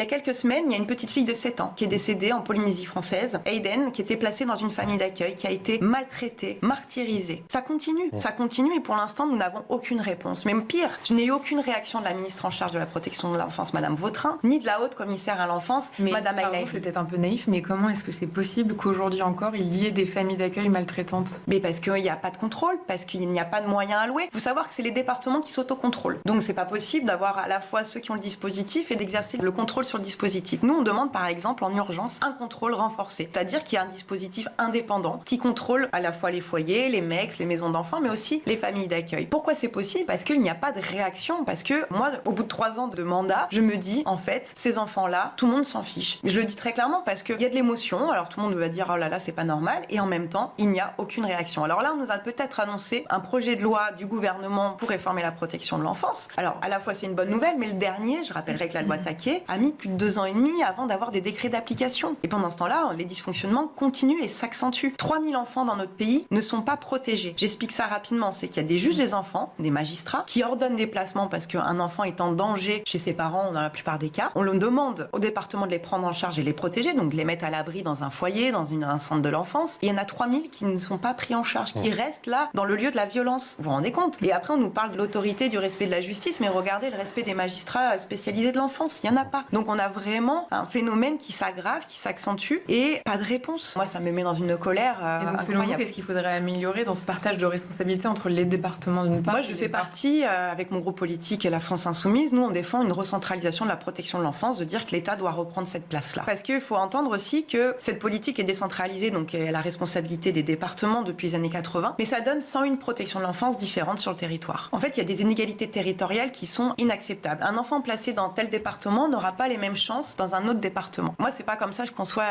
Il y a quelques semaines, il y a une petite fille de 7 ans qui est décédée en Polynésie française, Aiden, qui était placée dans une famille d'accueil, qui a été maltraitée, martyrisée. Ça continue et pour l'instant, nous n'avons aucune réponse. Même pire, je n'ai eu aucune réaction de la ministre en charge de la protection de l'enfance, Madame Vautrin, ni de la haute commissaire à l'enfance, Madame Ayla. C'est peut-être un peu naïf, mais comment est-ce que c'est possible qu'aujourd'hui encore, il y ait des familles d'accueil maltraitantes? Mais parce qu'il n'y a pas de contrôle, parce qu'il n'y a pas de moyens alloués. Il faut savoir que c'est les départements qui s'autocontrôlent. Donc c'est pas possible d'avoir à la fois ceux qui ont le dispositif et d'exercer le contrôle sur le dispositif. Nous, on demande par exemple en urgence un contrôle renforcé, c'est-à-dire qu'il y a un dispositif indépendant qui contrôle à la fois les foyers, les mecs, les maisons d'enfants, mais aussi les familles d'accueil. Pourquoi c'est possible? Parce qu'il n'y a pas de réaction, parce que moi, au bout de 3 ans de mandat, je me dis, en fait, ces enfants-là, tout le monde s'en fiche. Je le dis très clairement parce qu'il y a de l'émotion, alors tout le monde va dire, oh là là, c'est pas normal, et en même temps, il n'y a aucune réaction. Alors là, on nous a peut-être annoncé un projet de loi du gouvernement pour réformer la protection de l'enfance. Alors, à la fois, c'est une bonne nouvelle, mais le dernier, je rappellerai que la loi Taquet a mis plus de 2 ans et demi avant d'avoir des décrets d'application. Et pendant ce temps-là, les dysfonctionnements continuent et s'accentuent. 3000 enfants dans notre pays ne sont pas protégés. J'explique ça rapidement, c'est qu'il y a des juges des enfants, des magistrats, qui ordonnent des placements parce qu'un enfant est en danger chez ses parents, dans la plupart des cas. On le demande au département de les prendre en charge et les protéger, donc de les mettre à l'abri dans un foyer, dans un centre de l'enfance. Et il y en a 3000 qui ne sont pas pris en charge, qui restent là, dans le lieu de la violence. Vous vous rendez compte? Et après, on nous parle de l'autorité, du respect de la justice, mais regardez le respect des magistrats spécialisés de l'enfance. Il n'y en a pas. Donc on a vraiment un phénomène qui s'aggrave, qui s'accentue et pas de réponse. Moi, ça me met dans une colère Et donc, selon vous, qu'est-ce qu'il faudrait améliorer dans ce partage de responsabilités entre les départements d'une part? Moi, je fais partie, avec mon groupe politique et la France Insoumise, nous, on défend une recentralisation de la protection de l'enfance, de dire que l'État doit reprendre cette place-là. Parce qu'il faut entendre aussi que cette politique est décentralisée, donc elle a la responsabilité des départements depuis les années 80, mais ça donne 101 protections de l'enfance différentes sur le territoire. En fait, il y a des inégalités territoriales qui sont inacceptables. Un enfant placé dans tel département n'aura pas les mêmes chances dans un autre département. Moi, c'est pas comme ça que je conçois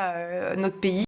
notre pays.